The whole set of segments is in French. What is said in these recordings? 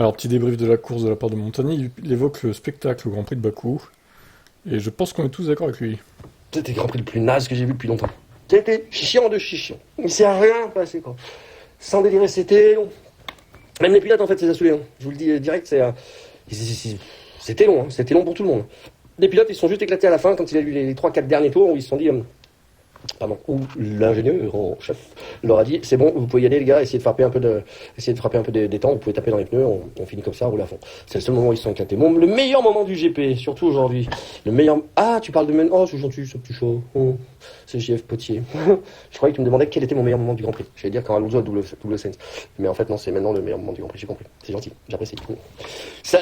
Alors, petit débrief de la course de la part de Montagny, il évoque le spectacle au Grand Prix de Bakou, et je pense qu'on est tous d'accord avec lui. C'était le Grand Prix le plus naze que j'ai vu depuis longtemps. C'était chiant de chiant. Il s'est rien passé, quoi. Sans délirer, c'était long. Même les pilotes, en fait, c'est saoulé. Hein. Je vous le dis direct, c'était long. Hein. C'était long pour tout le monde. Les pilotes, ils se sont juste éclatés à la fin quand il a eu les 3-4 derniers tours où ils se sont dit. Pardon, où l'ingénieur en chef leur a dit c'est bon, vous pouvez y aller les gars, essayez de frapper un peu des temps, vous pouvez taper dans les pneus, on finit comme ça, roule à fond. C'est le seul moment où ils se sont éclatés. Bon, le meilleur moment du GP, surtout aujourd'hui. Le meilleur. Ah, tu parles de oh c'est gentil, ce petit chaud. Oh, c'est JF Potier. Je croyais que tu me demandais quel était mon meilleur moment du Grand Prix. J'allais dire quand Alonso a double Sainz. Mais en fait non, c'est maintenant le meilleur moment du Grand Prix, j'ai compris. C'est gentil, j'apprécie. Ça...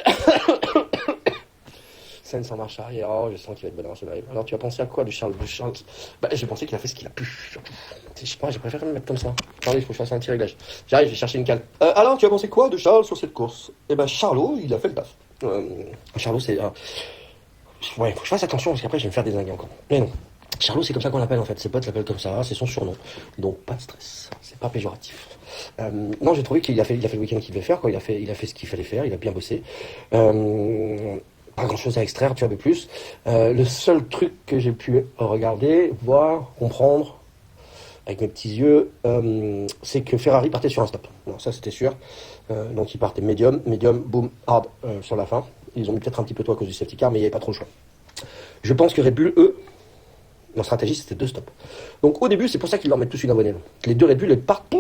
Sainz en marche arrière, oh, je sens qu'il va être bon dans ce live. Alors tu as pensé à quoi de Charles Charles? Bah, j'ai pensé qu'il a fait ce qu'il a pu, surtout. Je sais pas, j'ai préféré me mettre comme ça. Attendez, il faut que je fasse un petit réglage. J'arrive, je vais chercher une cale. Alors tu as pensé quoi de Charles sur cette course? Eh ben Charlot, il a fait le taf. Charlot, c'est... ouais, faut que je fasse attention parce qu'après je vais me faire désinguer encore. Mais non. Charlot, c'est comme ça qu'on l'appelle en fait. Ses potes l'appellent comme ça, c'est son surnom. Donc pas de stress, c'est pas péjoratif. Non, j'ai trouvé qu'il a fait le week-end qu'il devait faire, quoi. Il a fait ce qu'il fallait faire, il a bien bossé. Pas grand chose à extraire, tu vois, de plus. Le seul truc que j'ai pu regarder, voir, comprendre, avec mes petits yeux, c'est que Ferrari partait sur un stop. Non, ça c'était sûr. Donc ils partaient médium, boom, hard sur la fin. Ils ont mis peut-être un petit peu tôt à cause du safety car, mais il n'y avait pas trop le choix. Je pense que Red Bull, eux, leur stratégie c'était deux stops. Donc au début, c'est pour ça qu'ils leur mettent tous une abonnée. Les deux Red Bull, elles partent,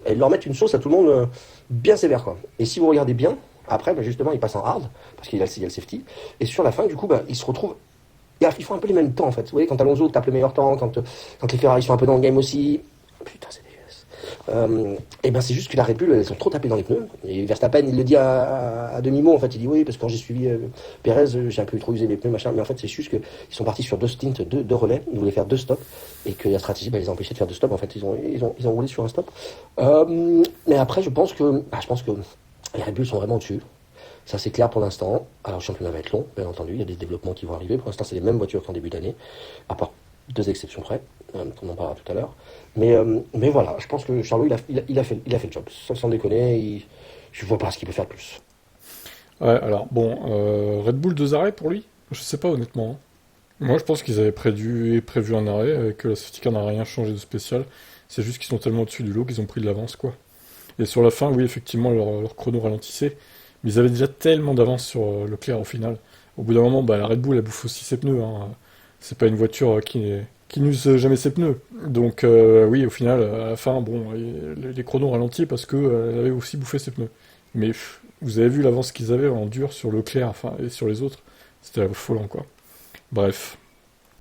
et ils leur mettent une sauce à tout le monde bien sévère, quoi. Et si vous regardez bien, après, bah, justement, ils passent en hard, parce qu'il y a le safety. Et sur la fin, du coup, bah, ils se retrouvent. Ils font un peu les mêmes temps, en fait. Vous voyez, quand Alonso tape le meilleur temps, quand les Ferrari sont un peu dans le game aussi. Putain, c'est dégueulasse. Et ben, c'est juste que la Red Bull, elles sont trop tapées dans les pneus. Et Verstappen, il le dit à demi-mot, en fait. Il dit oui, parce que quand j'ai suivi Perez, j'ai un peu trop usé les pneus, machin. Mais en fait, c'est juste qu'ils sont partis sur deux stints, deux relais. Ils voulaient faire deux stops. Et que la stratégie, bah, les a empêchés de faire deux stops. En fait, ils ont roulé sur un stop. Mais après, je pense que les Red Bull sont vraiment au-dessus. Ça, c'est clair pour l'instant. Alors, le championnat va être long, bien entendu. Il y a des développements qui vont arriver. Pour l'instant, c'est les mêmes voitures qu'en début d'année, à part deux exceptions près. On en parlera tout à l'heure. Mais voilà, je pense que Charlot, il a fait le job. Sans déconner, je vois pas ce qu'il peut faire de plus. Ouais, alors, bon, Red Bull 2 arrêts pour lui? Je sais pas, honnêtement, hein. Moi, je pense qu'ils avaient prévu un arrêt, et que la safety car n'a rien changé de spécial. C'est juste qu'ils sont tellement au-dessus du lot qu'ils ont pris de l'avance, quoi. Et sur la fin, oui, effectivement, leur chrono ralentissait. Mais ils avaient déjà tellement d'avance sur Leclerc au final. Au bout d'un moment, bah, la Red Bull, elle bouffe aussi ses pneus, hein. C'est pas une voiture qui n'use jamais ses pneus. Donc, oui, au final, à la fin, bon, les chronos ralentis parce que elle avait aussi bouffé ses pneus. Mais vous avez vu l'avance qu'ils avaient en dur sur Leclerc, enfin, et sur les autres. C'était affolant, quoi. Bref.